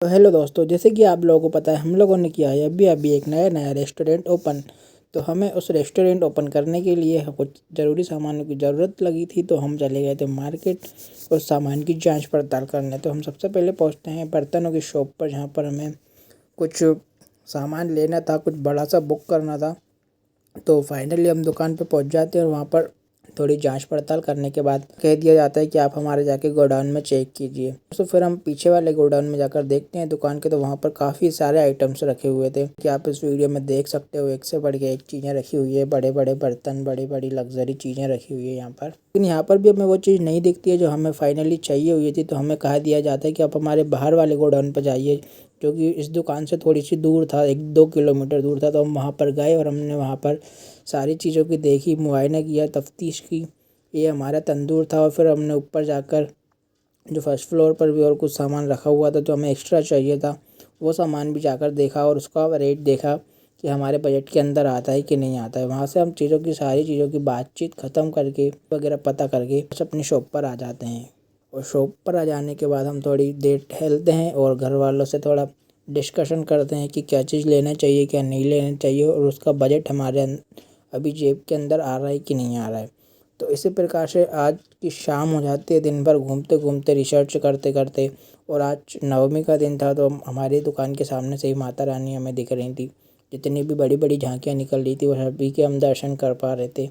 तो हेलो दोस्तों, जैसे कि आप लोगों को पता है हम लोगों ने किया है अभी एक नया रेस्टोरेंट ओपन। तो हमें उस रेस्टोरेंट ओपन करने के लिए कुछ ज़रूरी सामानों की ज़रूरत लगी थी, तो हम चले गए थे मार्केट उस सामान की जांच पड़ताल करने। तो हम सबसे पहले पहुंचते हैं बर्तनों की शॉप पर, जहां पर हमें कुछ सामान लेना था, कुछ बड़ा सा बुक करना था। तो फाइनली हम दुकान पे पहुंच जाते हैं और वहाँ पर थोड़ी जांच पड़ताल करने के बाद कह दिया जाता है कि आप हमारे जाके गोडाउन में चेक कीजिए। तो फिर हम पीछे वाले गोडाउन में जाकर देखते हैं दुकान के, तो वहाँ पर काफ़ी सारे आइटम्स रखे हुए थे कि आप इस वीडियो में देख सकते हो। एक से बढ़ के एक चीज़ें रखी हुई है, बड़े बड़े बर्तन, बड़ी बड़ी लग्जरी चीज़ें रखी हुई है यहाँ पर। लेकिन यहाँ पर भी हमें वो चीज़ नहीं दिखती है जो हमें फाइनली चाहिए हुई थी। तो हमें कहा दिया जाता है कि आप हमारे बाहर वाले गोडाउन पर जाइए, जो कि इस दुकान से थोड़ी सी दूर था, 1-2 किलोमीटर दूर था। तो हम वहाँ पर गए और हमने वहाँ पर सारी चीज़ों की देखी, मुआयना किया, तफ्तीश की। ये हमारा तंदूर था। और फिर हमने ऊपर जाकर जो फर्स्ट फ्लोर पर भी और कुछ सामान रखा हुआ था जो हमें एक्स्ट्रा चाहिए था, वो सामान भी जाकर देखा और उसका रेट देखा कि हमारे बजट के अंदर आता है कि नहीं आता है। वहाँ से हम सारी चीज़ों की बातचीत ख़त्म करके वगैरह पता करके बस अपनी शॉप पर आ जाते हैं। और शॉप पर आ जाने के बाद हम थोड़ी देर टहलते हैं और घर वालों से थोड़ा डिस्कशन करते हैं कि क्या चीज़ लेना चाहिए, क्या नहीं लेना चाहिए, और उसका बजट हमारे अभी जेब के अंदर आ रहा है कि नहीं आ रहा है। तो इसी प्रकार से आज की शाम हो जाती है, दिन भर घूमते घूमते, रिसर्च करते करते। और आज नवमी का दिन था, तो हमारी दुकान के सामने से ही माता रानी हमें दिख रही थी। जितनी भी बड़ी बड़ी झांकियाँ निकल रही थी वो सभी के हम दर्शन कर पा रहे थे।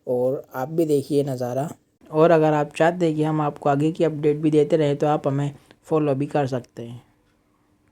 और आप भी देखिए नज़ारा। और अगर आप चाहते हैं कि हम आपको आगे की अपडेट भी देते रहें, तो आप हमें फॉलो भी कर सकते हैं।